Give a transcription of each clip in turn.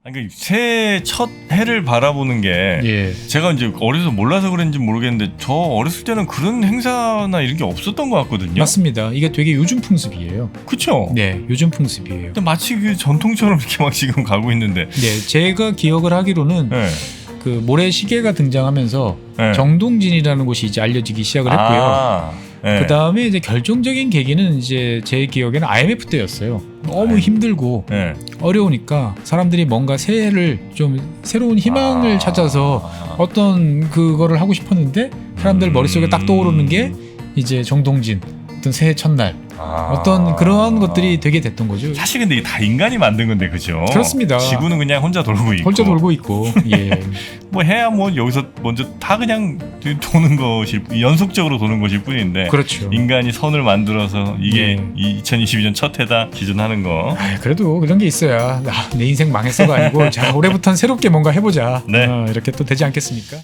그러니까 새해 첫 해를 바라보는 게 예. 제가 이제 어려서 몰라서 그런지 모르겠는데 저 어렸을 때는 그런 행사나 이런 게 없었던 것 같거든요. 맞습니다. 이게 되게 요즘 풍습이에요. 그렇죠. 네, 요즘 풍습이에요. 근데 마치 그 전통처럼 이렇게 막 지금 가고 있는데. 네, 제가 기억을 하기로는 네. 그 모래시계가 등장하면서 네. 정동진이라는 곳이 이제 알려지기 시작을 했고요. 네. 그 다음에 이제 결정적인 계기는 이제 제 기억에는 IMF 때였어요. 너무 힘들고 네. 어려우니까 사람들이 뭔가 새해를 좀 새로운 희망을 찾아서 어떤 그거를 하고 싶었는데 사람들 머릿속에 딱 떠오르는 게 이제 정동진 어떤 새해 첫날 어떤 그러한 것들이 되게 됐던 거죠. 사실 근데 이게 다 인간이 만든 건데 그죠? 그렇습니다. 지구는 그냥 혼자 돌고 있고. 혼자 돌고 있고. 예. 뭐 해야 뭐 여기서 먼저 다 그냥 도는 것일 연속적으로 도는 것일 뿐인데. 그렇죠. 인간이 선을 만들어서 이게 2022년 첫 해다 기준하는 거. 그래도 그런 게 있어야 내 인생 망했어가 아니고 자 올해부터는 새롭게 뭔가 해보자. 네. 이렇게 또 되지 않겠습니까?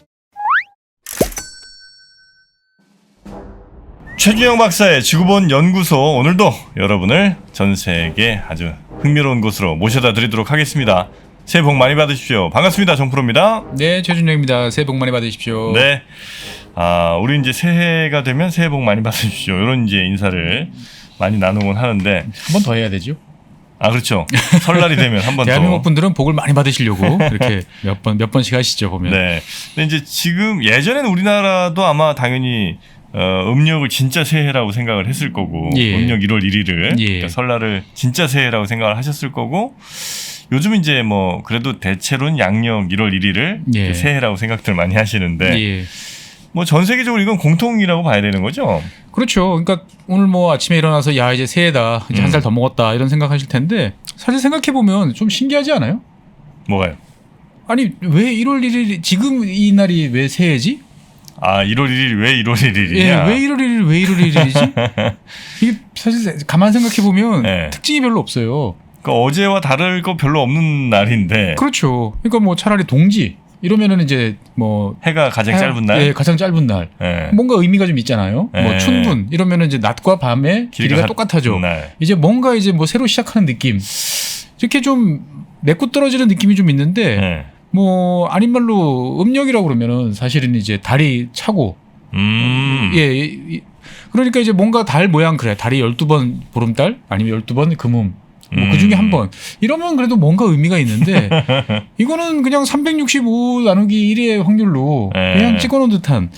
최준영 박사의 지구본 연구소, 오늘도 여러분을 전 세계 아주 흥미로운 곳으로 모셔다 드리도록 하겠습니다. 새해 복 많이 받으십시오. 반갑습니다. 정프로입니다. 네, 최준영입니다. 새해 복 많이 받으십시오. 네. 우리 이제 새해가 되면 새해 복 많이 받으십시오. 이런 이제 인사를 많이 나누곤 하는데 한 번 더 해야 되죠. 그렇죠. 설날이 되면 한 번 더. 대한민국 분들은 복을 많이 받으시려고 이렇게 몇 번씩 하시죠 보면. 네. 근데 이제 지금 예전에는 우리나라도 아마 당연히 음력을 진짜 새해라고 생각을 했을 거고, 예. 음력 1월 1일을 예. 그러니까 설날을 진짜 새해라고 생각을 하셨을 거고, 요즘 이제 뭐 그래도 대체로는 양력 1월 1일을 예. 새해라고 생각들 많이 하시는데, 예. 뭐 전 세계적으로 이건 공통이라고 봐야 되는 거죠. 그렇죠. 그러니까 오늘 뭐 아침에 일어나서 야 이제 새해다, 이제 한 살 더 먹었다 이런 생각하실 텐데 사실 생각해 보면 좀 신기하지 않아요? 뭐가요? 아니 왜 1월 1일 지금 이 날이 왜 새해지? 1월 1일 왜 1월 1일이냐? 예, 왜 1월 1일 왜 1월 1일이지? 이게 사실 가만 생각해 보면 네. 특징이 별로 없어요. 그러니까 어제와 다를 거 별로 없는 날인데. 그렇죠. 그러니까 뭐 차라리 동지 이러면은 이제 뭐 해가 가장 짧은 날. 예, 가장 짧은 날. 예. 뭔가 의미가 좀 있잖아요. 예. 뭐 춘분 이러면은 이제 낮과 밤의 길이가 똑같아져. 날. 이제 뭔가 이제 뭐 새로 시작하는 느낌. 이렇게 좀 메고 떨어지는 느낌이 좀 있는데 예. 뭐 아닌 말로 음력이라고 그러면은 사실은 이제 달이 차고 예. 그러니까 이제 뭔가 달 모양 그래. 달이 12번 보름달 아니면 12번 금음. 뭐 그 중에 한 번. 이러면 그래도 뭔가 의미가 있는데 이거는 그냥 365 나누기 1의 확률로 그냥 찍어놓은 듯한.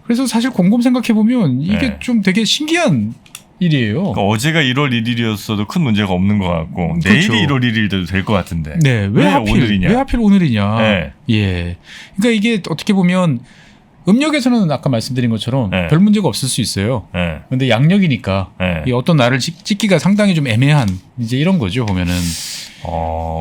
그래서 사실 곰곰 생각해 보면 이게 좀 되게 신기한 일이에요. 그러니까 어제가 1월 1일이었어도 큰 문제가 없는 것 같고 그렇죠. 내일이 1월 1일 돼도 될 것 같은데. 네, 왜 하필 오늘이냐. 네. 예. 그러니까 이게 어떻게 보면 음력에서는 아까 말씀드린 것처럼 별 문제가 없을 수 있어요. 근데 양력이니까 이 어떤 날을 찍기가 상당히 좀 애매한 이제 이런 거죠 보면은.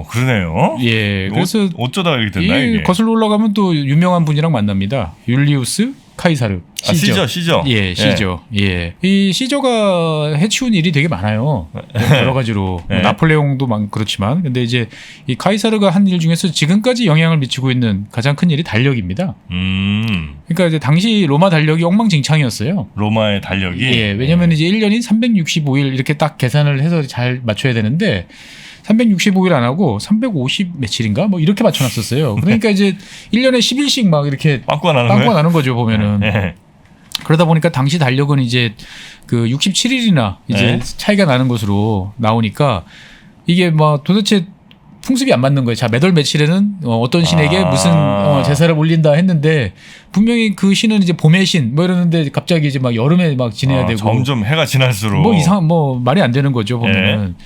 그러네요. 예. 그래서 어쩌다가 이렇게 됐나 이게. 거슬러 올라가면 또 유명한 분이랑 만납니다. 율리우스 카이사르. 시저. 예, 시저. 예. 이 시저가 해치운 일이 되게 많아요. 여러 가지로. 뭐 나폴레옹도 그렇지만. 근데 이제 이 카이사르가 한 일 중에서 지금까지 영향을 미치고 있는 가장 큰 일이 달력입니다. 그러니까 이제 당시 로마 달력이 엉망진창이었어요. 로마의 달력이? 예. 왜냐면 이제 1년이 365일 이렇게 딱 계산을 해서 잘 맞춰야 되는데 365일 안 하고 350 며칠인가 뭐 이렇게 맞춰놨었어요. 그러니까 이제 1년에 10일씩 막 이렇게 빵꾸가 나는 거죠 보면은. 그러다 보니까 당시 달력은 이제 그 67일이나 이제 차이가 나는 것으로 나오니까 이게 뭐 도대체 풍습이 안 맞는 거예요. 자, 몇 월 며칠에는 어떤 신에게 무슨 제사를 올린다 했는데 분명히 그 신은 이제 봄의 신 뭐 이러는데 갑자기 이제 막 여름에 막 지내야 되고 점점 해가 지날수록 뭐 이상한 뭐 말이 안 되는 거죠 보면은.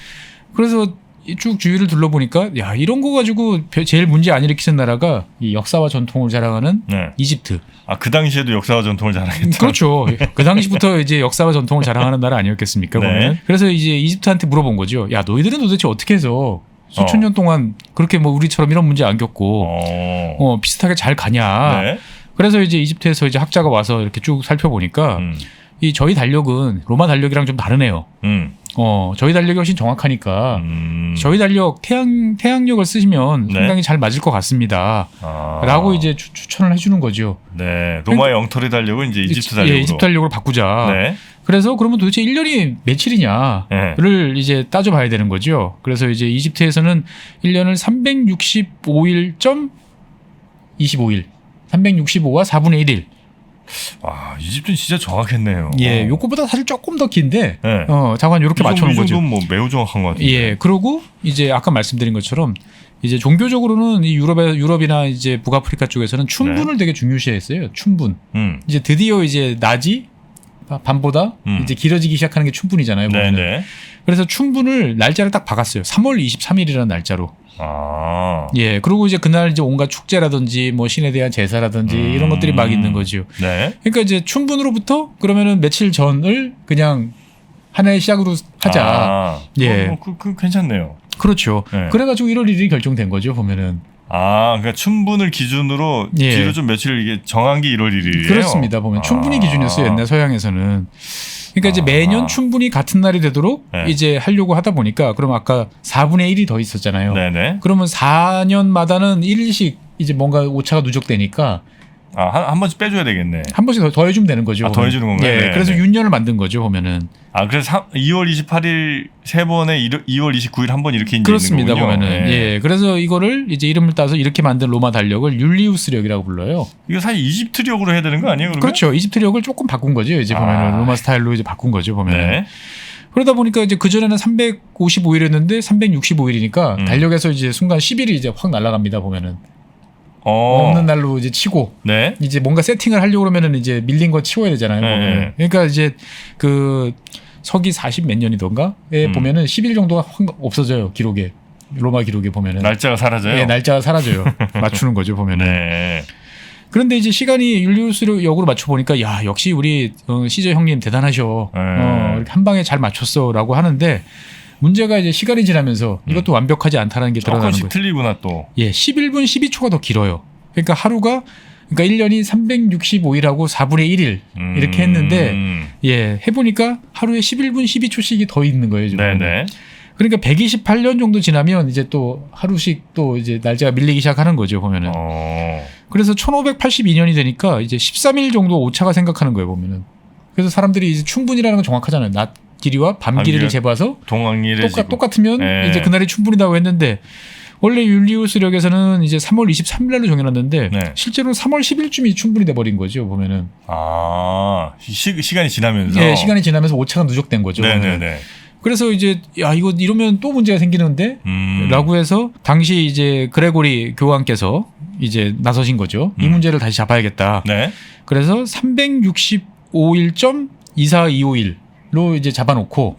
그래서 쭉 주위를 둘러보니까 야 이런 거 가지고 제일 문제 안 일으키는 나라가 이 역사와 전통을 자랑하는 이집트. 그 당시에도 역사와 전통을 자랑했다. 그렇죠. 그 당시부터 이제 역사와 전통을 자랑하는 나라 아니었겠습니까? 보면. 그래서 이제 이집트한테 물어본 거죠. 야 너희들은 도대체 어떻게 해서 수천 년 동안 그렇게 뭐 우리처럼 이런 문제 안 겪고 비슷하게 잘 가냐. 그래서 이제 이집트에서 이제 학자가 와서 이렇게 쭉 살펴보니까 이 저희 달력은 로마 달력이랑 좀 다르네요. 저희 달력이 훨씬 정확하니까 저희 달력 태양력을 쓰시면 상당히 잘 맞을 것 같습니다. 라고 이제 추천을 해주는 거죠. 네, 로마의 엉터리 달력은 이제 이집트 달력으로. 이집트 달력으로 바꾸자. 그래서 그러면 도대체 1년이 며칠이냐를 네. 이제 따져봐야 되는 거죠. 그래서 이제 이집트에서는 1년을 365일, 365와 4분의 1일. 와, 이집트는 진짜 정확했네요. 예, 요거보다 사실 조금 더 긴데, 네. 잠깐 이렇게 맞춰놓은 이 거죠. 정도는 뭐 매우 정확한 것 같은데. 예, 그리고 이제 아까 말씀드린 것처럼 이제 종교적으로는 이 유럽이나 이제 북아프리카 쪽에서는 춘분을 되게 중요시했어요. 춘분. 이제 드디어 이제 낮이 밤보다 이제 길어지기 시작하는 게 춘분이잖아요. 보면은. 네네. 그래서 춘분을 날짜를 딱 박았어요. 3월 23일이라는 날짜로. 아. 예, 그리고 이제 그날 이제 온갖 축제라든지 뭐 신에 대한 제사라든지 이런 것들이 막 있는 거죠. 네. 그러니까 이제 춘분으로부터 그러면은 며칠 전을 그냥 한 해의 시작으로 하자. 아, 예. 그 괜찮네요. 그렇죠. 네. 그래가지고 1월 1일이 결정된 거죠, 보면은. 아, 그러니까 춘분을 기준으로 예. 뒤로 좀 며칠 이게 정한 게 1월 1일이에요. 그렇습니다. 보면 춘분이 기준이었어요, 옛날 서양에서는. 그러니까 이제 매년 춘분이 같은 날이 되도록 네. 이제 하려고 하다 보니까 그럼 아까 4분의 1이 더 있었잖아요. 네네. 그러면 4년마다는 1일씩 이제 뭔가 오차가 누적되니까 아, 한 번씩 빼줘야 되겠네. 한 번씩 더 해주면 되는 거죠. 아, 더 해주는 건가요? 예, 네, 그래서 네. 윤년을 만든 거죠, 보면은. 아, 그래서 2월 28일 세 번에 2월 29일 한 번 이렇게 그렇습니다, 있는 거군요. 보면은. 네. 예, 그래서 이거를 이제 이름을 따서 이렇게 만든 로마 달력을 율리우스력이라고 불러요. 이거 사실 이집트력으로 해야 되는 거 아니에요? 그러면? 그렇죠. 이집트력을 조금 바꾼 거죠. 이제 보면은 로마 스타일로 이제 바꾼 거죠, 보면은. 네. 그러다 보니까 이제 그 전에는 355일이었는데 365일이니까 달력에서 이제 순간 10일이 이제 확 날아갑니다, 보면은. 없는 날로 이제 치고 네. 이제 뭔가 세팅을 하려고 그러면은 이제 밀린 거 치워야 되잖아요. 네. 보면은. 그러니까 이제 그 서기 40 몇 년이던가에 보면은 10일 정도가 확 없어져요, 기록에. 로마 기록에 보면은. 날짜가 사라져요. 네, 날짜가 사라져요. 맞추는 거죠, 보면은. 네. 그런데 이제 시간이 율리우스역으로 맞춰 보니까 야, 역시 우리 시저 형님 대단하셔. 이렇게 한 방에 잘 맞췄어라고 하는데 문제가 이제 시간이 지나면서 이것도 완벽하지 않다는 게 드러나는 조금씩 거예요. 틀리구나 또. 예, 11분 12초가 더 길어요. 그러니까 하루가 그러니까 1년이 365일하고 4분의 1일 이렇게 했는데 예, 해보니까 하루에 11분 12초씩이 더 있는 거예요. 지금. 네네. 그러니까 128년 정도 지나면 이제 또 하루씩 또 이제 날짜가 밀리기 시작하는 거죠, 보면은. 그래서 1582년이 되니까 이제 13일 정도 오차가 생각하는 거예요, 보면은. 그래서 사람들이 이제 춘분이라는 건 정확하잖아요. 낮 길이와 밤 길이를 재봐서 동황일해지고 똑같으면 네. 이제 그날이 춘분이라고 했는데 원래 율리우스력에서는 이제 3월 23일 날로 정해놨는데 네. 실제로 3월 10일쯤이 춘분이 돼버린 거죠, 보면은. 아, 시간이 지나면서. 예, 시간이 지나면서 오차가 누적된 거죠. 네네네. 그래서 이제 야, 이거 이러면 또 문제가 생기는데 라고 해서 당시 이제 그레고리 교황께서 이제 나서신 거죠. 이 문제를 다시 잡아야겠다. 네. 그래서 365일.24251로 이제 잡아놓고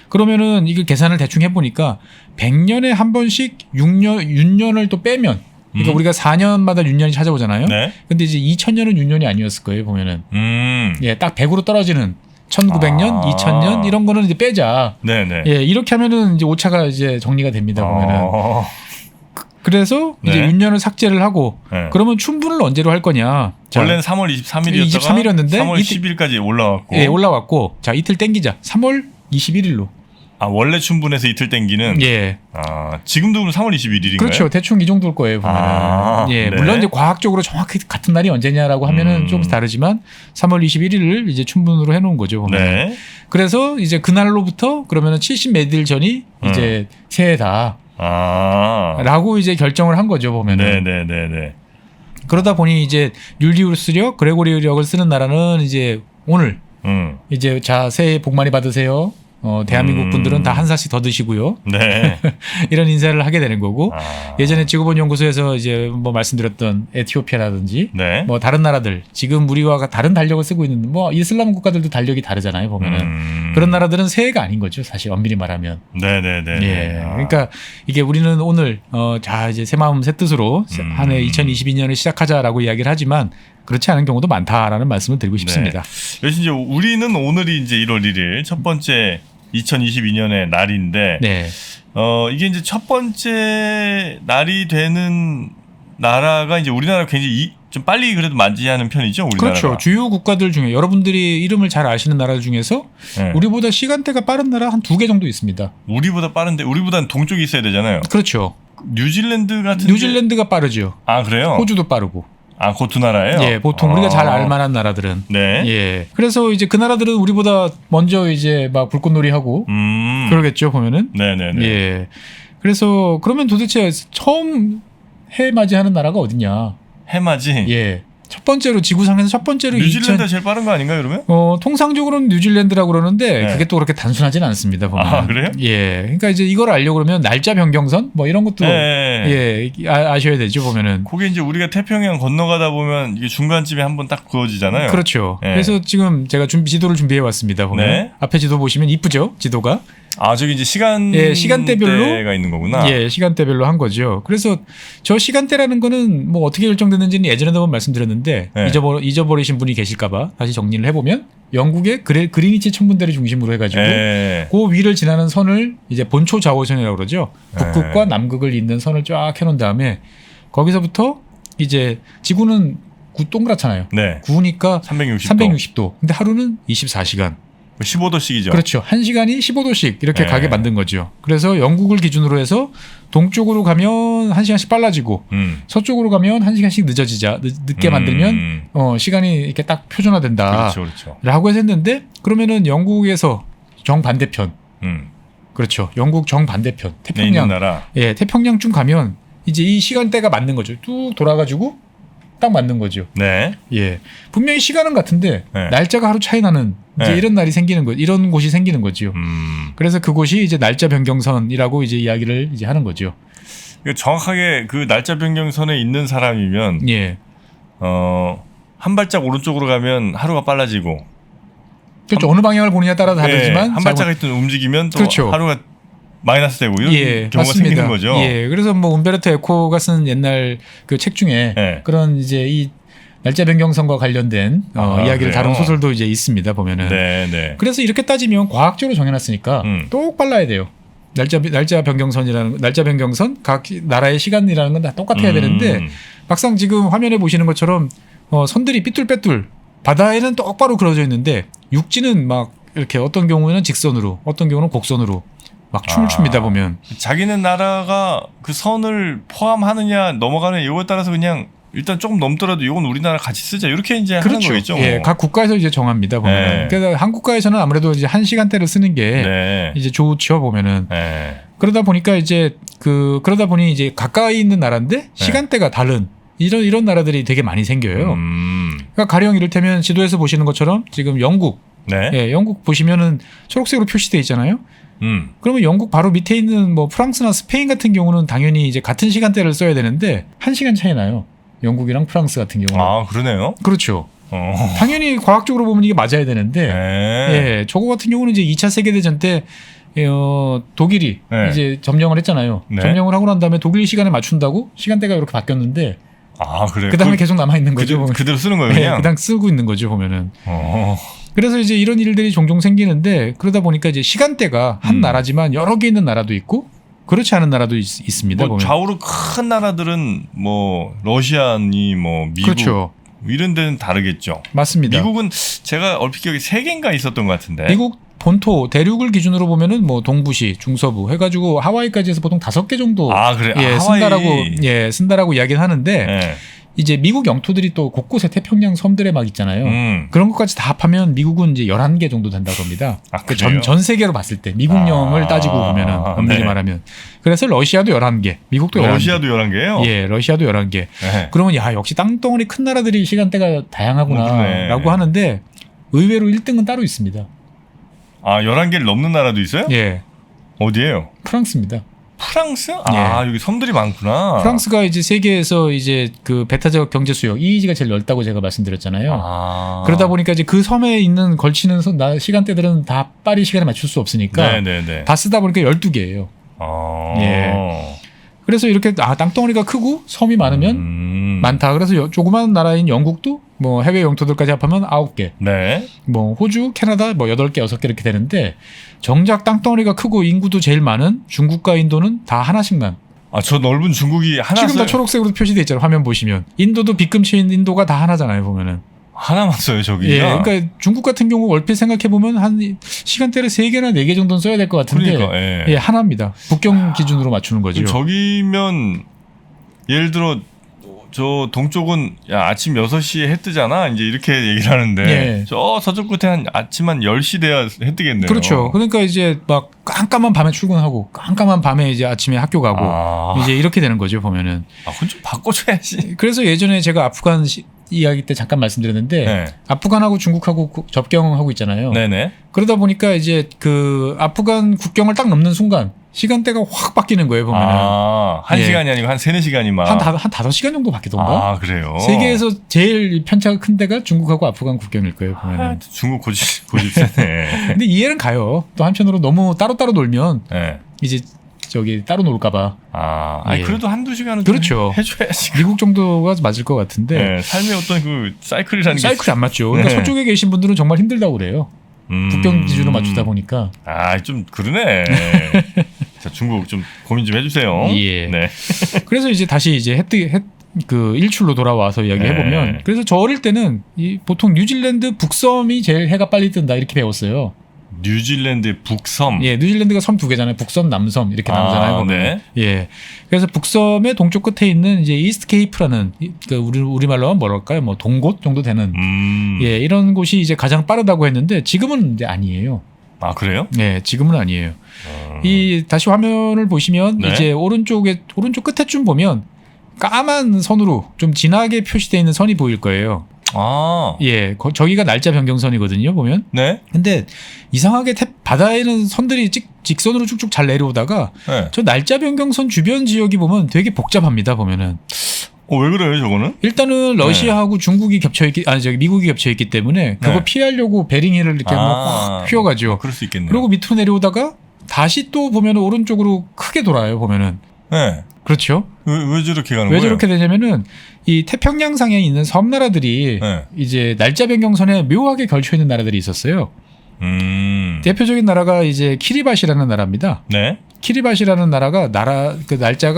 그러면은 이게 계산을 대충 해보니까 100년에 한 번씩 6년을 또 빼면 그러니까 우리가 4년마다 윤년이 찾아오잖아요. 네. 근데 이제 2000년은 윤년이 아니었을 거예요, 보면은. 예, 딱 100으로 떨어지는 1900년, 2000년 이런 거는 이제 빼자. 네네. 예, 이렇게 하면은 이제 오차가 이제 정리가 됩니다, 보면은. 그래서 이제 네. 윤년을 삭제를 하고 네. 그러면 춘분을 언제로 할 거냐? 자, 원래는 3월 23일이었다가 23일이었는데 3월 10일까지 올라왔고. 예, 올라왔고 자, 이틀 땡기자. 3월 21일로. 아, 원래 춘분에서 이틀 땡기는. 예. 아, 지금도 그럼 3월 21일인가요? 그렇죠. 대충 이 정도일 거예요, 보면은. 아, 예, 네. 물론 이제 과학적으로 정확히 같은 날이 언제냐라고 하면은 조금 다르지만 3월 21일을 이제 춘분으로 해 놓은 거죠, 보면. 네. 그래서 이제 그날로부터 그러면은 70 몇 일 전이 이제 새해다. 아. 라고 이제 결정을 한 거죠, 보면은. 네네네네. 그러다 보니 이제 율리우스력, 그레고리력을 쓰는 나라는 이제 오늘 이제 자, 새해 복 많이 받으세요. 대한민국 분들은 다 한 살씩 더 드시고요. 네. 이런 인사를 하게 되는 거고 아. 예전에 지구본 연구소에서 이제 뭐 말씀드렸던 에티오피아라든지 네. 뭐 다른 나라들 지금 우리와 다른 달력을 쓰고 있는 뭐 이슬람 국가들도 달력이 다르잖아요, 보면은. 그런 나라들은 새해가 아닌 거죠, 사실 엄밀히 말하면. 네네네. 예. 그러니까 이게 우리는 오늘 자, 이제 새 마음 새 뜻으로 한 해 2022년을 시작하자라고 이야기를 하지만 그렇지 않은 경우도 많다라는 말씀을 드리고 싶습니다. 그래서 이제 우리는 오늘이 이제 1월 1일 첫 번째 2022년의 날인데 네. 이게 이제 첫 번째 날이 되는 나라가 이제 우리나라 굉장히 좀 빨리 그래도 맞이하는 편이죠, 우리나라가. 그렇죠. 주요 국가들 중에 여러분들이 이름을 잘 아시는 나라 중에서 네. 우리보다 시간대가 빠른 나라 한 2개 정도 있습니다. 우리보다 빠른데 우리보다는 동쪽에 있어야 되잖아요. 그렇죠. 뉴질랜드 같은 뉴질랜드가 빠르죠. 아, 그래요? 호주도 빠르고. 아, 그 두 나라예요? 예, 보통 우리가 잘 알만한 나라들은. 네. 예. 그래서 이제 그 나라들은 우리보다 먼저 이제 막 불꽃놀이 하고 그러겠죠, 보면은. 네네네. 예. 그래서 그러면 도대체 처음 해 맞이하는 나라가 어디냐? 해맞이. 예. 첫 번째로 지구상에서 첫 번째로 뉴질랜드가 제일 빠른 거 아닌가요, 그러면? 통상적으로는 뉴질랜드라고 그러는데 네. 그게 또 그렇게 단순하진 않습니다. 보면. 아, 그래요? 예. 그러니까 이제 이걸 알려고 그러면 날짜 변경선 뭐 이런 것도 네. 예, 아셔야 되죠, 보면은. 그게 이제 우리가 태평양 건너가다 보면 이게 중간쯤에 한번 딱 그어지잖아요. 그렇죠. 네. 그래서 지금 제가 지도를 준비해 왔습니다. 보면 네. 앞에 지도 보시면 이쁘죠, 지도가. 아, 저기 이제 예, 시간대별로 때가 있는 거구나. 예, 시간대별로 한 거죠. 그래서 저 시간대라는 거는 뭐 어떻게 결정됐는지는 예전에도 한번 말씀드렸는데 네. 잊어버리신 분이 계실까봐 다시 정리를 해보면 영국의 그리니치 천문대를 중심으로 해가지고 예. 그 위를 지나는 선을 이제 본초 좌우선이라고 그러죠. 북극과 네. 남극을 잇는 선을 쫙 해놓은 다음에 거기서부터 이제 지구는 동그랗잖아요. 네. 구우니까 360도. 360도. 근데 하루는 24시간. 15도씩이죠. 그렇죠. 1시간이 15도씩 이렇게 네. 가게 만든 거죠. 그래서 영국을 기준으로 해서 동쪽으로 가면 1시간씩 빨라지고 서쪽으로 가면 1시간씩 늦게 만들면 시간이 이렇게 딱 표준화된다. 그렇죠, 그렇죠. 라고 해서 했는데 그러면은 영국에서 정반대편. 음. 그렇죠. 영국 정반대편. 네, 있는 태평양. 나라. 예, 태평양쯤 가면 이제 이 시간대가 맞는 거죠. 뚝 돌아가지고 딱 맞는 거죠. 네. 예. 분명히 시간은 같은데 네. 날짜가 하루 차이 나는 이제 네. 이런 날이 생기는 거, 이런 곳이 생기는 거죠. 그래서 그곳이 이제 날짜 변경선이라고 이제 이야기를 이제 하는 거죠. 이거 정확하게 그 날짜 변경선에 있는 사람이면 예. 한 발짝 오른쪽으로 가면 하루가 빨라지고 그렇죠. 어느 방향을 보느냐에 따라 다르지만 한 발짝 있던 움직이면 또 그렇죠. 하루가 마이너스 되고 이런 예, 경우가 맞습니다. 생기는 거죠. 예. 그래서 뭐 움베르토 에코가 쓴 옛날 그 책 중에 예. 그런 이제 이 날짜 변경선과 관련된 이야기를 그래요? 다룬 소설도 이제 있습니다. 보면은. 네, 네. 그래서 이렇게 따지면 과학적으로 정해놨으니까 똑 빨라야 돼요. 날짜 변경선 각 나라의 시간이라는 건 다 똑같아야 되는데 막상 지금 화면에 보시는 것처럼 선들이 삐뚤빼뚤 바다에는 똑바로 그려져 있는데 육지는 막 이렇게 어떤 경우에는 직선으로 어떤 경우는 곡선으로 막 춤을 춥니다 보면. 자기네 나라가 그 선을 포함하느냐 넘어가느냐 이거에 따라서 그냥 일단 조금 넘더라도 이건 우리나라 같이 쓰자 이렇게 이제 하는 거겠죠. 예, 각 국가에서 이제 정합니다 보면. 네. 그래서 한국가에서는 아무래도 이제 한 시간대를 쓰는 게 네. 이제 좋죠 보면은. 네. 그러다 보니까 이제 그러다 보니 이제 가까이 있는 나라인데 시간대가 다른 이런 나라들이 되게 많이 생겨요. 그러니까 가령 이를테면 지도에서 보시는 것처럼 지금 영국, 네. 예, 영국 보시면은 초록색으로 표시돼 있잖아요. 그러면 영국 바로 밑에 있는 뭐 프랑스나 스페인 같은 경우는 당연히 이제 같은 시간대를 써야 되는데 1시간 차이 나요. 영국이랑 프랑스 같은 경우는. 아, 그러네요. 그렇죠. 당연히 과학적으로 보면 이게 맞아야 되는데, 네. 예, 저거 같은 경우는 이제 2차 세계대전 때 독일이 네. 이제 점령을 했잖아요. 네. 점령을 하고 난 다음에 독일 시간에 맞춘다고 시간대가 이렇게 바뀌었는데, 아, 그래요. 그 다음에 계속 남아 있는 거죠. 그대로 쓰는 거예요, 예, 그냥. 그냥 쓰고 있는 거죠 보면은. 어. 그래서 이제 이런 일들이 종종 생기는데 그러다 보니까 이제 시간대가 한 나라지만 여러 개 있는 나라도 있고 그렇지 않은 나라도 있습니다. 뭐 보면. 좌우로 큰 나라들은 뭐 러시아니 뭐 미국 그렇죠. 이런 데는 다르겠죠. 맞습니다. 미국은 제가 얼핏 기억에 3개인가 있었던 것 같은데. 미국 본토 대륙을 기준으로 보면은 뭐 동부시, 중서부 해가지고 하와이까지 해서 보통 5개 정도 아, 그래. 예, 하와이. 쓴다라고 이야기는 하는데 네. 이제 미국 영토들이 또 곳곳에 태평양 섬들에 막 있잖아요. 그런 것까지 다 합하면 미국은 이제 11개 정도 된다고 합니다. 아, 그 그래요? 전 세계로 봤을 때 미국령을 따지고 보면은 엄밀히 네. 말하면. 그래서 러시아도 11개, 미국도 11개. 러시아도 11개요? 예, 러시아도 11개. 네. 그러면 야, 역시 땅덩어리 큰 나라들이 시간대가 그러네. 다양하구나라고 하는데 의외로 1등은 따로 있습니다. 아, 11개를 넘는 나라도 있어요? 예. 어디예요? 프랑스입니다. 프랑스? 아, 여기 섬들이 많구나. 프랑스가 이제 세계에서 이제 그 배타적 경제 수역 EEZ가 제일 넓다고 제가 말씀드렸잖아요. 아. 그러다 보니까 이제 그 섬에 있는 걸치는 시간대들은 다 파리 시간에 맞출 수 없으니까 네네네. 다 쓰다 보니까 12개예요. 예. 그래서 이렇게 땅덩어리가 크고 섬이 많으면 많다. 그래서 조그마한 나라인 영국도 뭐 해외 영토들까지 합하면 9개. 네. 뭐 호주, 캐나다 뭐 8개, 6개 이렇게 되는데 정작 땅덩어리가 크고 인구도 제일 많은 중국과 인도는 다 하나씩만. 아, 저 넓은 중국이 하나 지금 다 초록색으로 표시돼 있잖아요. 화면 보시면. 인도도 빗금치인 인도가 다 하나잖아요. 보면은. 하나만 써요, 저기가. 예, 그러니까 중국 같은 경우 얼핏 생각해 보면 한 시간대를 3개나 4개 정도는 써야 될 것 같은데, 그러니까, 예. 예, 하나입니다. 국경 기준으로 맞추는 거죠. 저기면 예를 들어 저 동쪽은 야, 아침 6시에 해 뜨잖아. 이제 이렇게 얘기를 하는데 예. 저 서쪽 끝에 아침 한 10시 돼야 해 뜨겠네요. 그렇죠. 그러니까 이제 막 깜깜한 밤에 출근하고 깜깜한 밤에 이제 아침에 학교 가고 이제 이렇게 되는 거죠, 보면은. 그건 좀 바꿔줘야지. 그래서 예전에 제가 아프간 이야기 때 잠깐 말씀드렸는데 네. 아프간하고 중국하고 접경하고 있잖아요. 네네. 그러다 보니까 이제 그 아프간 국경을 딱 넘는 순간 시간대가 확 바뀌는 거예요, 보면은. 한 예. 시간이 아니고 한 3-4시간이만. 한 5시간 정도 바뀌던가? 그래요? 세계에서 제일 편차가 큰 데가 중국하고 아프간 국경일 거예요, 보면은. 중국 고집 세네. 근데 이해는 가요. 또 한편으로 너무 따로따로 놀면 네. 이제 저기 따로 놀까봐. 예. 그래도 1-2시간은 그렇죠. 해줘야지. 미국 정도가 맞을 것 같은데. 네, 삶의 어떤 그 사이클이라는 게. 사이클이 안 맞죠. 그러니까 네. 서쪽에 계신 분들은 정말 힘들다고 그래요. 국경 기준으로 맞추다 보니까. 좀 그러네. 자, 중국 좀 고민 좀 해주세요. 예. 네. 그래서 이제 다시 이제 그 일출로 돌아와서 이야기해 보면, 네. 그래서 저 어릴 때는 보통 뉴질랜드 북섬이 제일 해가 빨리 뜬다 이렇게 배웠어요. 뉴질랜드의 북섬. 예, 뉴질랜드가 섬 2개잖아요. 북섬, 남섬 이렇게 나오잖아요. 보면. 네. 예, 그래서 북섬의 동쪽 끝에 있는 이제 이스트 케이프라는 그 우리말로 하면 뭐랄까요, 뭐 동곳 정도 되는 예, 이런 곳이 이제 가장 빠르다고 했는데 지금은 이제 아니에요. 그래요? 네, 지금은 아니에요. 이 다시 화면을 보시면 네. 이제 오른쪽 끝에쯤 보면 까만 선으로 좀 진하게 표시되어 있는 선이 보일 거예요. 예, 저기가 날짜 변경선이거든요, 보면. 네. 근데 이상하게 바다에는 선들이 직선으로 쭉쭉 잘 내려오다가 네. 저 날짜 변경선 주변 지역이 보면 되게 복잡합니다, 보면은. 왜 그래요, 저거는? 일단은 러시아하고 중국이 미국이 겹쳐 있기 때문에 그거 네. 피하려고 베링해를 이렇게 확 휘어가죠. 그럴 수 있겠네요. 그리고 밑으로 내려오다가 다시 또 보면 오른쪽으로 크게 돌아요, 보면은. 네. 그렇죠. 왜 저렇게 가는 왜 거예요? 저렇게 되냐면은 이 태평양상에 있는 섬나라들이 네. 이제 날짜 변경선에 묘하게 걸쳐 있는 나라들이 있었어요. 대표적인 나라가 이제 키리바시라는 나라입니다. 네. 키리바시라는 나라가 그 날짜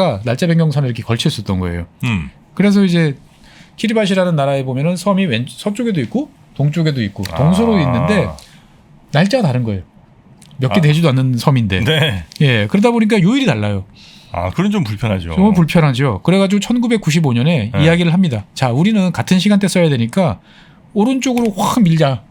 변경선에 이렇게 걸쳐 있었던 거예요. 그래서 이제 키리바시라는 나라에 보면은 섬이 서쪽에도 있고 동쪽에도 있고 동서로 있는데 날짜가 다른 거예요. 몇 개 되지도 않는 섬인데. 네. 예, 그러다 보니까 요일이 달라요. 그건 좀 불편하죠. 정말 불편하죠. 그래가지고 1995년에 이야기를 합니다. 자, 우리는 같은 시간대 써야 되니까 오른쪽으로 확 밀자.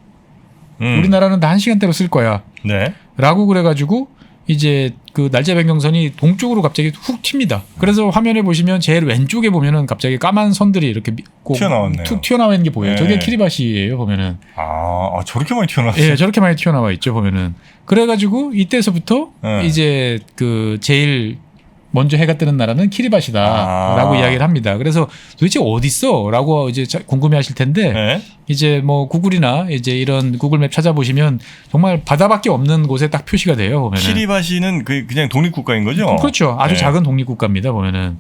우리나라는 다 한 시간대로 쓸 거야. 네. 라고 그래가지고 이제 그 날짜 변경선이 동쪽으로 갑자기 훅 튑니다. 그래서 화면에 보시면 제일 왼쪽에 보면은 갑자기 까만 선들이 이렇게 튀어나왔네요. 툭 튀어나와 있는 게 보여요. 네. 저게 키리바시예요, 보면은. 저렇게 많이 튀어나왔어요? 예, 저렇게 많이 튀어나와 있죠, 보면은. 그래가지고 이때서부터 이제 그 제일 먼저 해가 뜨는 나라는 키리바시다라고 이야기를 합니다. 그래서 도대체 어디 있어라고 이제 궁금해하실 텐데 네. 이제 뭐 구글이나 이제 이런 구글맵 찾아보시면 정말 바다밖에 없는 곳에 딱 표시가 돼요. 보면은. 키리바시는 그냥 독립국가인 거죠? 그렇죠. 아주 네. 작은 독립국가입니다. 보면은.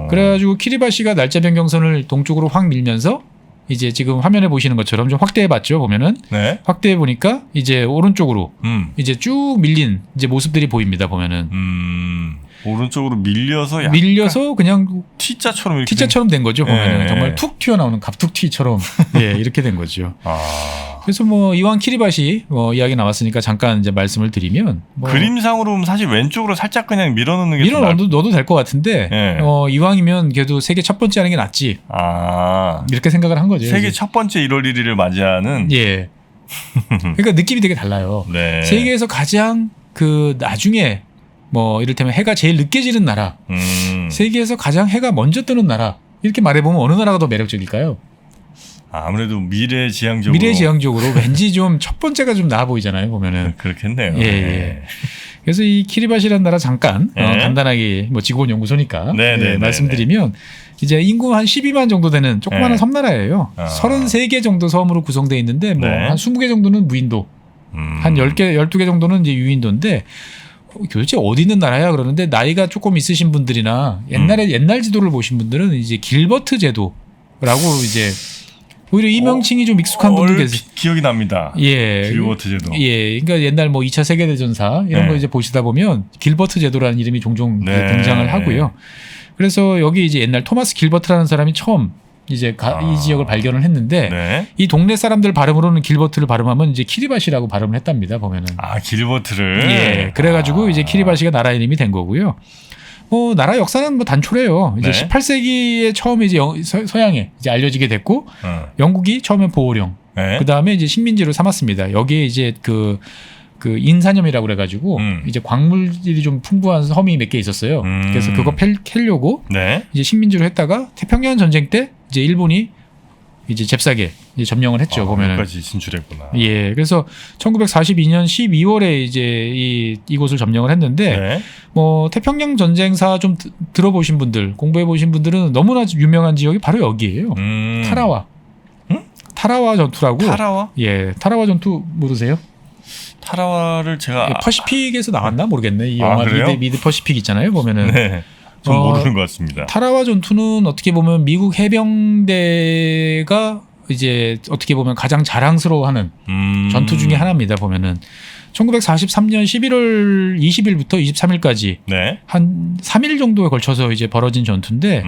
그래가지고 키리바시가 날짜 변경선을 동쪽으로 확 밀면서 이제 지금 화면에 보시는 것처럼 좀 확대해봤죠. 보면은 네. 확대해 보니까 이제 오른쪽으로 이제 쭉 밀린 이제 모습들이 보입니다. 보면은. 오른쪽으로 밀려서 약간 밀려서 그냥 T자처럼 이렇게 T자처럼 된 거죠. 보면은 예. 정말 툭 튀어나오는 갑툭튀처럼 예, 이렇게 된 거죠. 아. 그래서 뭐 이왕 키리바시 이야기 나왔으니까 잠깐 이제 말씀을 드리면 뭐 그림상으로 보면 사실 왼쪽으로 살짝 그냥 밀어넣는 게 밀어 넣어도 될 것 같은데 예. 이왕이면 그래도 세계 첫 번째 하는 게 낫지. 이렇게 생각을 한 거죠. 세계 첫 번째 1월 1일을 맞이하는 예. 그러니까 느낌이 되게 달라요. 네. 세계에서 가장 그 나중에 뭐 이를테면 해가 제일 늦게 지는 나라, 세계에서 가장 해가 먼저 뜨는 나라 이렇게 말해보면 어느 나라가 더 매력적일까요? 아무래도 미래지향적으로 미래지향적으로 왠지 좀 첫 번째가 좀 나아 보이잖아요. 보면은 그렇겠네요. 예, 예. 그래서 이 키리바시라는 나라 잠깐 네. 간단하게 뭐 지구온 연구소니까 네, 네, 네, 말씀드리면 이제 인구 한 12만 정도 되는 조그마한 네. 섬나라예요. 33개 정도 섬으로 구성되어 있는데 뭐 네. 한 20개 정도는 무인도, 한 10개, 12개 정도는 이제 유인도인데 도대체 어디 있는 나라야 그러는데 나이가 조금 있으신 분들이나 옛날 지도를 보신 분들은 이제 길버트 제도라고 이제 오히려 이 명칭이 좀 익숙한 분들 계세요. 기억이 납니다. 예. 길버트 제도. 예. 그러니까 옛날 뭐 2차 세계대전사 이런 네. 거 이제 보시다 보면 길버트 제도라는 이름이 종종 네. 등장을 하고요. 그래서 여기 이제 옛날 토마스 길버트라는 사람이 처음 이제 이 지역을 발견을 했는데 네. 이 동네 사람들 발음으로는 길버트를 발음하면 이제 키리바시라고 발음을 했답니다. 보면은. 길버트를. 예. 그래가지고 이제 키리바시가 나라 이름이 된 거고요. 나라 역사는 뭐 단촐해요. 이제 네. 18세기에 처음에 이제 서양에 이제 알려지게 됐고 영국이 처음에 보호령, 네. 그 다음에 이제 식민지로 삼았습니다. 여기에 이제 그 인산염이라고 그래가지고 이제 광물질이 좀 풍부한 섬이 몇 개 있었어요. 그래서 그거 캐려고 네. 이제 식민지로 했다가 태평양 전쟁 때 이제 일본이 이제 잽싸게 이제 점령을 했죠. 보면은. 여기까지 진출했구나. 예. 그래서 1942년 12월에 이제 이곳을 점령을 했는데 네. 뭐 태평양 전쟁사 좀 들어보신 분들, 공부해 보신 분들은 너무나 유명한 지역이 바로 여기예요. 타라와. 타라와 전투라고. 타라와? 예. 타라와 전투 모르세요? 타라와를 제가 예, 퍼시픽에서 나왔나 모르겠네. 이 영화 그래요? 미드 퍼시픽 있잖아요. 보면은. 네. 좀 모르는 것 같습니다. 타라와 전투는 어떻게 보면 미국 해병대가 이제 어떻게 보면 가장 자랑스러워하는 전투 중에 하나입니다. 보면은 1943년 11월 20일부터 23일까지 네. 한 3일 정도에 걸쳐서 이제 벌어진 전투인데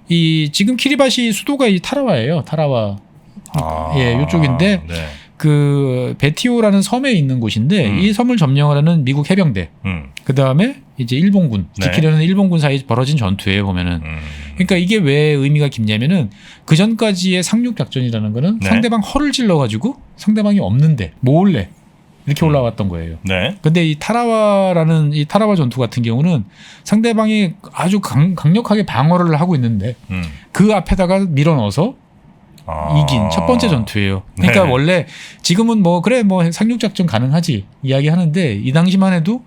이 지금 키리바시 수도가 이 타라와예요. 타라와. 예, 요쪽인데 네. 그 베티오라는 섬에 있는 곳인데 이 섬을 점령을 하는 미국 해병대. 그 다음에 이제 일본군 네. 지키려는 일본군 사이에 벌어진 전투예요. 보면은. 그러니까 이게 왜 의미가 깊냐면은 그 전까지의 상륙 작전이라는 거는 네. 상대방 허를 찔러가지고 상대방이 없는데 몰래 이렇게 올라왔던 거예요. 네. 근데 이 타라와라는 이 타라와 전투 같은 경우는 상대방이 아주 강력하게 방어를 하고 있는데 그 앞에다가 밀어 넣어서 이긴 첫 번째 전투예요. 그러니까 네. 원래 지금은 뭐 그래 뭐 상륙 작전 가능하지 이야기하는데 이 당시만 해도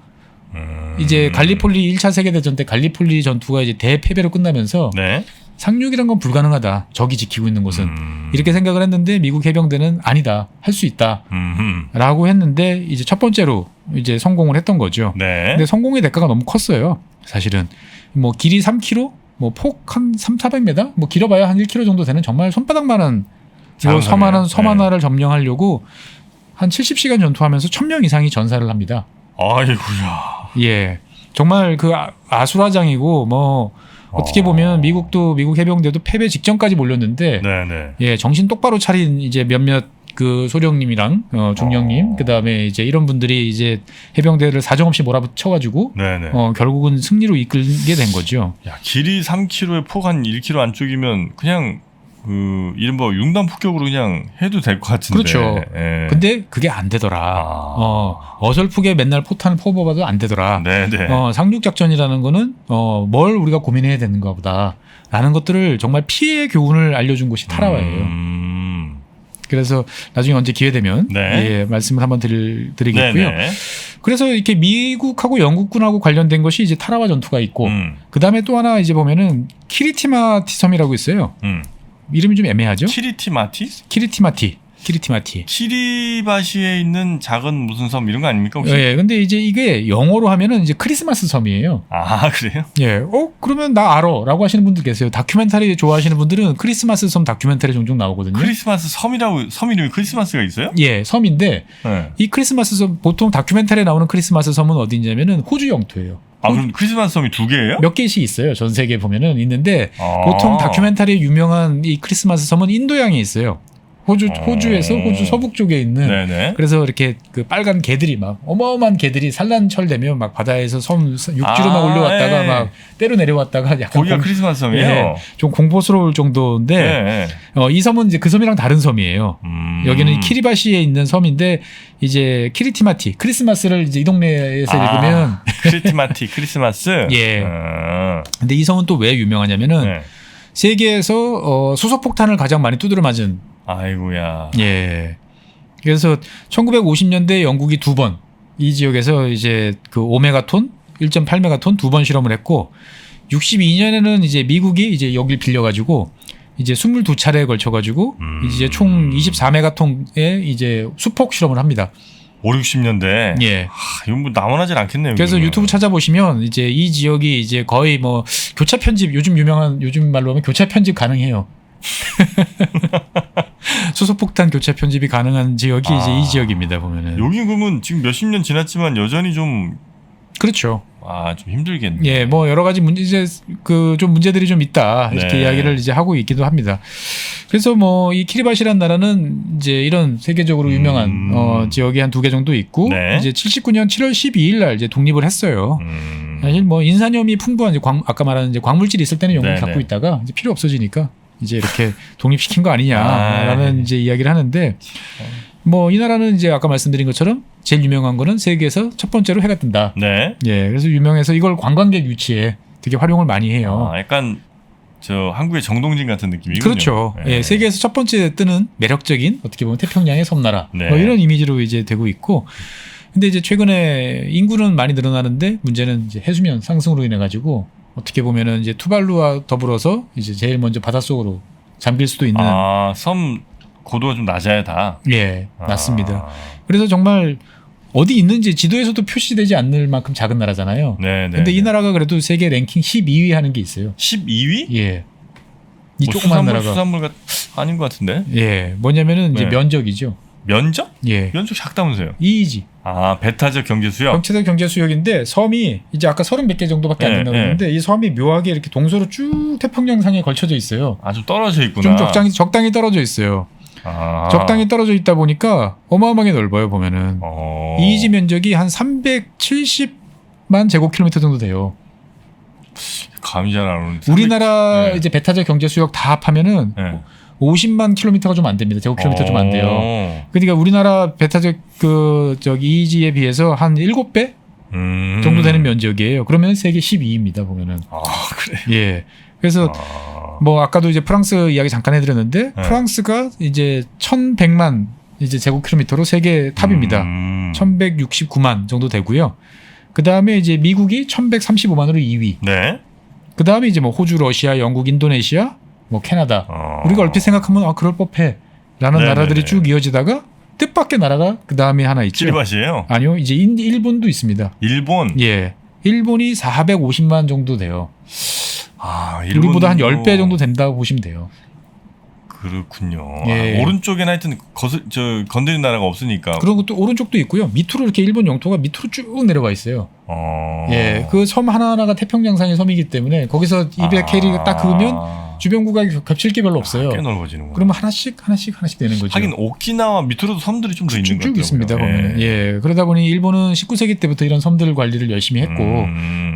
이제 갈리폴리 1차 세계대전 때 갈리폴리 전투가 이제 대패배로 끝나면서 네. 상륙이란 건 불가능하다. 적이 지키고 있는 곳은 이렇게 생각을 했는데 미국 해병대는 아니다. 할 수 있다라고 했는데 이제 첫 번째로 이제 성공을 했던 거죠. 네. 근데 성공의 대가가 너무 컸어요. 사실은 뭐 길이 3km, 뭐 폭 한 300~400m, 뭐 길어봐야 한 1km 정도 되는 정말 손바닥만한 섬 하나를 점령하려고 한 70시간 전투하면서 1000명 이상이 전사를 합니다. 아이고야. 예, 정말 그 아수라장이고 뭐 어떻게 보면 미국 해병대도 패배 직전까지 몰렸는데, 네네. 예, 정신 똑바로 차린 이제 몇몇 그 소령님이랑 중령님, 그 다음에 이제 이런 분들이 이제 해병대를 사정없이 몰아붙여가지고, 네네. 결국은 승리로 이끌게 된 거죠. 야, 길이 3km에 폭 한 1km 안쪽이면 그냥 그 이른바 융단 폭격으로 그냥 해도 될 것 같은데. 그렇죠. 예. 근데 그게 안 되더라. 어설프게 맨날 포탄을 퍼부어봐도 안 되더라. 네네. 상륙 작전이라는 거는 뭘 우리가 고민해야 되는가 보다라는 것들을 정말 피해의 교훈을 알려준 곳이 타라와예요. 그래서 나중에 언제 기회 되면 네. 예, 말씀을 한번 드리겠고요. 네네. 그래서 이렇게 미국하고 영국군하고 관련된 것이 이제 타라와 전투가 있고, 그 다음에 또 하나 이제 보면은 키리티마티 섬이라고 있어요. 이름이 좀 애매하죠? 키리티마티? 키리티마티. 키리바시에 있는 작은 무슨 섬 이런 거 아닙니까 혹시? 예, 근데 이제 이게 영어로 하면은 이제 크리스마스 섬이에요. 아, 그래요? 예, 그러면 나 알아라고 하시는 분들 계세요. 다큐멘터리 좋아하시는 분들은 크리스마스 섬 다큐멘터리 종종 나오거든요. 크리스마스 섬 이름이 크리스마스가 있어요? 예, 섬인데 네. 이 크리스마스 섬 보통 다큐멘터리에 나오는 크리스마스 섬은 어디냐면은 호주 영토예요. 그럼 크리스마스 섬이 2개예요? 몇 개씩 있어요. 전 세계에 보면은 있는데 보통 다큐멘터리에 유명한 이 크리스마스 섬은 인도양에 있어요. 호주에서 호주 서북 쪽에 있는. 네네. 그래서 이렇게 그 빨간 개들이 막 어마어마한 개들이 산란철 되면 막 바다에서 섬 육지로 막 올려왔다가 예. 막 때로 내려왔다가 약간 거기가 크리스마스 섬이에요? 예, 좀 공포스러울 정도인데 네. 이 섬은 이제 그 섬이랑 다른 섬이에요. 여기는 키리바시에 있는 섬인데 이제 키리티마티 크리스마스를 이제 이 동네에서 읽으면 크리티마티 크리스마스. 예. 근데 이 섬은 또 왜 유명하냐면은 네. 세계에서 수소폭탄을 가장 많이 두드려 맞은. 아이고야. 예. 그래서 1950년대 영국이 2번 이 지역에서 이제 그 5메가톤, 1.8메가톤 2번 실험을 했고 62년에는 이제 미국이 이제 여길 빌려가지고 이제 22차례에 걸쳐가지고 이제 총 24메가톤의 이제 수폭 실험을 합니다. 5, 60년대. 예. 이건 뭐 남원하진 않겠네요. 그래서 여기는. 유튜브 찾아보시면 이제 이 지역이 이제 거의 뭐 교차 편집 요즘 말로 하면 교차 편집 가능해요. 수소폭탄 교차 편집이 가능한 지역이 이제 이 지역입니다. 보면은. 여기 그러면 지금 몇십 년 지났지만 여전히 좀 그렇죠. 좀 힘들겠네. 예, 뭐 여러 가지 문제 이제 그 좀 문제들이 좀 있다 이렇게 네. 이야기를 이제 하고 있기도 합니다. 그래서 뭐 이 키리바시라는 나라는 이제 이런 세계적으로 유명한 지역이 한 2개 정도 있고 네. 이제 79년 7월 12일 날 이제 독립을 했어요. 사실 뭐 인산염이 풍부한 이제 아까 말한 이제 광물질이 있을 때는 영국이 네, 갖고 네. 있다가 이제 필요 없어지니까 이제 이렇게 독립시킨 거 아니냐라는 이제 이야기를 하는데 뭐 이 나라는 이제 아까 말씀드린 것처럼 제일 유명한 거는 세계에서 첫 번째로 해가 뜬다. 네. 예, 그래서 유명해서 이걸 관광객 유치에 되게 활용을 많이 해요. 약간 저 한국의 정동진 같은 느낌이군요. 그렇죠. 예, 세계에서 첫 번째 뜨는 매력적인 어떻게 보면 태평양의 섬나라 네. 뭐 이런 이미지로 이제 되고 있고, 근데 이제 최근에 인구는 많이 늘어나는데 문제는 이제 해수면 상승으로 인해 가지고 어떻게 보면은 이제 투발루와 더불어서 이제 제일 먼저 바닷속으로 잠길 수도 있는. 섬 고도가 좀 낮아야 다. 예, 맞습니다. 그래서 정말 어디 있는지 지도에서도 표시되지 않을 만큼 작은 나라잖아요. 네. 근데 이 나라가 그래도 세계 랭킹 12위 하는 게 있어요. 12위? 예. 이 조그만 나라가. 수산물가 아닌 것 같은데. 예. 뭐냐면은 이제 네. 면적이죠. 면적? 예. 면적 작다면서요? 이이지. 배타적 경제 수역. 정체적 경제 수역인데 섬이 이제 아까 30 몇 개 정도밖에 안 네, 된다고 네. 했는데 이 섬이 묘하게 이렇게 동서로 쭉 태평양상에 걸쳐져 있어요. 좀 떨어져 있구나. 좀 적당히 떨어져 있어요. 적당히 떨어져 있다 보니까 어마어마하게 넓어요, 보면은. 이이지 면적이 한 370만 제곱킬로미터 정도 돼요. 감이 잘 안 오는데. 우리나라 네. 이제 배타적 경제 수역 다 합하면은 네. 50만 킬로미터가 좀 안 됩니다. 제곱킬로미터 좀 안 돼요. 그러니까 우리나라 배타적 이이지에 비해서 한 7배 정도 되는 면적이에요. 그러면 세계 12위입니다, 보면은. 그래. 예. 그래서 뭐 아까도 이제 프랑스 이야기 잠깐 해드렸는데 프랑스가 이제 1,100만 이제 제곱킬로미터로 세계 탑입니다. 1,169만 정도 되고요. 그 다음에 이제 미국이 1,135만으로 2위. 네. 그 다음에 이제 뭐 호주, 러시아, 영국, 인도네시아, 뭐 캐나다. 우리가 얼핏 생각하면 그럴 법해 라는 네네네. 나라들이 쭉 이어지다가 뜻밖의 나라가 그 다음에 하나 있죠. 키리바시예요? 아니요, 이제 일본도 있습니다. 일본. 예. 일본이 450만 정도 돼요. 일본도... 우리보다 한 10배 정도 된다고 보시면 돼요. 그렇군요. 예. 오른쪽에는 하여튼 건드린 나라가 없으니까. 그리고 또 오른쪽도 있고요. 밑으로 이렇게 일본 영토가 밑으로 쭉 내려가 있어요. 예, 그 섬 하나하나가 태평양상의 섬이기 때문에 거기서 200캐리가 딱 그으면 주변 국가가 겹칠 게 별로 없어요. 꽤 넓어지는구나. 그러면 하나씩 되는 거죠. 하긴 오키나와 밑으로도 섬들이 좀 더 있는 것 같아요. 쭉 있습니다. 보면. 예, 그러다 보니 일본은 19세기 때부터 이런 섬들 관리를 열심히 했고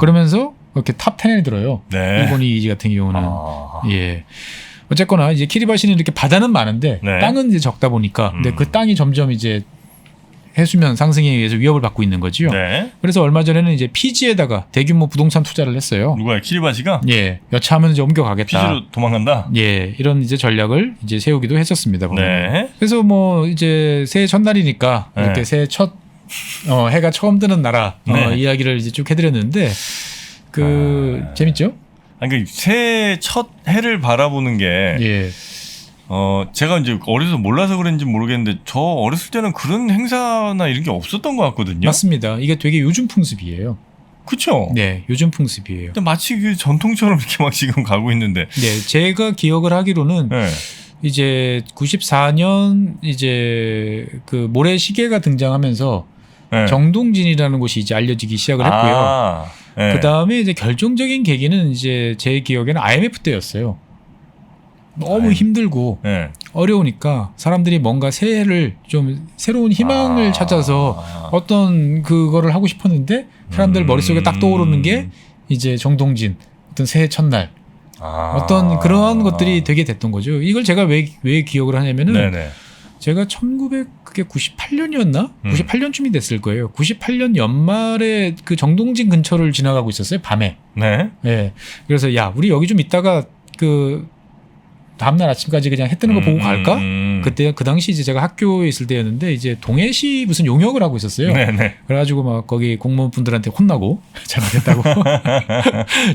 그러면서 이렇게 탑 10에 들어요. 네. 일본 이이지 같은 경우는. 예. 어쨌거나 이제 키리바시는 이렇게 바다는 많은데 네. 땅은 이제 적다 보니까 근데 그 땅이 점점 이제 해수면 상승에 의해서 위협을 받고 있는 거지요. 네. 그래서 얼마 전에는 이제 피지에다가 대규모 부동산 투자를 했어요. 누가요? 키리바시가? 예, 여차하면 이제 옮겨가겠다. 피지로 도망간다. 예, 이런 이제 전략을 이제 세우기도 했었습니다. 보면. 네. 그래서 뭐 이제 새해 첫날이니까 네. 이렇게 새해 첫 해가 처음 뜨는 나라 네. 이야기를 이제 쭉 해드렸는데 재밌죠? 아니 새해 첫 해를 바라보는 게 예. 제가 이제 어려서 몰라서 그런지 모르겠는데 저 어렸을 때는 그런 행사나 이런 게 없었던 것 같거든요. 맞습니다. 이게 되게 요즘 풍습이에요. 그렇죠. 네, 요즘 풍습이에요. 근데 마치 그 전통처럼 이렇게 막 지금 가고 있는데. 네, 제가 기억을 하기로는 네. 이제 94년 이제 그 모래시계가 등장하면서 네. 정동진이라는 곳이 이제 알려지기 시작을 했고요. 네. 그 다음에 이제 결정적인 계기는 이제 제 기억에는 IMF 때였어요. 너무 힘들고 네. 어려우니까 사람들이 뭔가 새해를 좀 새로운 희망을 찾아서 어떤 그거를 하고 싶었는데 사람들 머릿속에 딱 떠오르는 게 이제 정동진 어떤 새해 첫날 어떤 그런 것들이 되게 됐던 거죠. 이걸 제가 왜 기억을 하냐면은 네네. 제가 1998년이었나? 98년쯤이 됐을 거예요. 98년 연말에 그 정동진 근처를 지나가고 있었어요. 밤에. 네. 예. 그래서 야, 우리 여기 좀 있다가 그 다음날 아침까지 그냥 해 뜨는 거 보고 갈까? 그때 그 당시 이제 제가 학교에 있을 때였는데 이제 동해시 무슨 용역을 하고 있었어요. 네네. 그래가지고 막 거기 공무원분들한테 혼나고 잘못했다고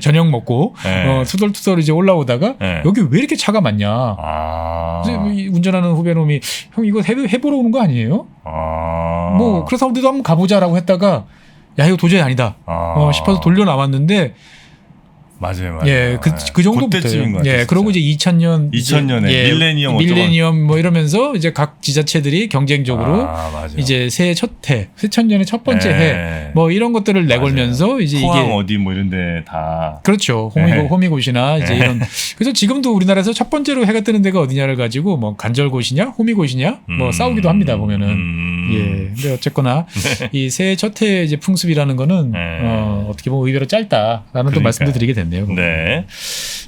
저녁 먹고 네. 투덜투덜 이제 올라오다가 네. 여기 왜 이렇게 차가 많냐? 그래서 이 운전하는 후배놈이 형 이거 해보러 오는 거 아니에요? 뭐 그래서 우리도 한번 가보자라고 했다가 야 이거 도저히 아니다 싶어서 돌려 나왔는데 맞아요. 예, 그 정도부터요. 그때쯤인 것 같아요. 예, 그러고 이제 2000년에 밀레니엄 밀레니엄 뭐 이러면서 이제 각 지자체들이 경쟁적으로 맞아. 이제 새해 첫 해, 새천년의 첫 번째 예. 해 뭐 이런 것들을 내걸면서 이제 포항 이게 어디 뭐 이런데 다 그렇죠. 호미곶이나 이제 이런. 그래서 지금도 우리나라에서 첫 번째로 해가 뜨는 데가 어디냐를 가지고 뭐 간절곶이냐, 호미곶이냐 뭐 싸우기도 합니다 보면은. 예. 근데 어쨌거나 이 새해 첫 해 이제 풍습이라는 거는 어떻게 보면 의외로 짧다라는 또 말씀도 드리게 됐네요. 네.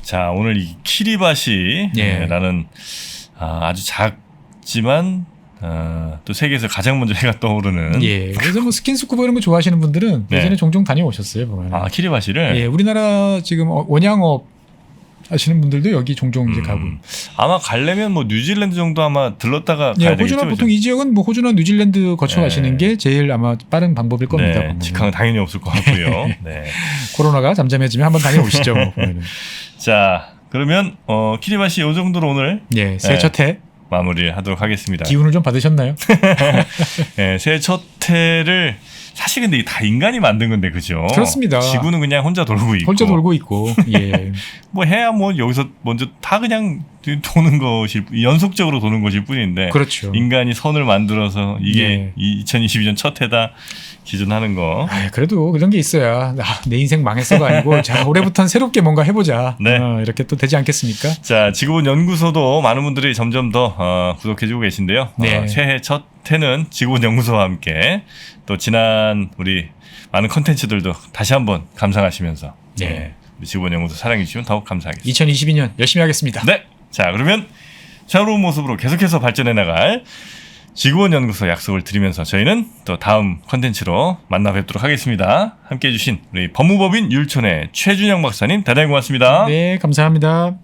자, 오늘 이 키리바시라는 아주 작지만 또 세계에서 가장 먼저 해가 떠오르는. 예. 그래서 뭐 스킨스쿠버 이런 거 좋아하시는 분들은 예전에 종종 다녀오셨어요 보면. 키리바시를. 예. 우리나라 지금 원양업 하시는 분들도 여기 종종 이제 가고. 아마 가려면 뭐 뉴질랜드 정도 아마 들렀다가 가야 되겠죠. 호주나 보통 이 지역은 뭐 호주나 뉴질랜드 거쳐 가시는 게 제일 아마 빠른 방법일 겁니다. 네, 직항은 당연히 없을 것 같고요. 네. 코로나가 잠잠해지면 한번 다녀오시죠. 보면은. 자, 그러면 키리바시 요 정도로 오늘 새해 첫 해 마무리 하도록 하겠습니다. 기운을 좀 받으셨나요? 네, 새해 첫 해를 사실 근데 다 인간이 만든 건데 그죠? 그렇습니다. 지구는 그냥 혼자 돌고 있고. 혼자 돌고 있고. 예. 뭐 해야 뭐 여기서 먼저 다 그냥 도는 것일 연속적으로 도는 것일 뿐인데. 그렇죠. 인간이 선을 만들어서 이게 2022년 첫 해다 기준하는 거. 그래도 그런 게 있어야 내 인생 망했어가 아니고 자 올해부터는 새롭게 뭔가 해보자. 네. 이렇게 또 되지 않겠습니까? 자, 지구본 연구소도 많은 분들이 점점 더 구독해주고 계신데요. 네. 새해 첫 해는 지구본 연구소와 함께 또 지난 우리 많은 컨텐츠들도 다시 한번 감상하시면서 우리 지구본 연구소 사랑해 주시면 더욱 감사하겠습니다. 2022년 열심히 하겠습니다. 네. 자, 그러면 새로운 모습으로 계속해서 발전해 나갈 지구본 연구소 약속을 드리면서 저희는 또 다음 컨텐츠로 만나 뵙도록 하겠습니다. 함께해 주신 우리 법무법인 율촌의 최준영 박사님 대단히 고맙습니다. 네, 감사합니다.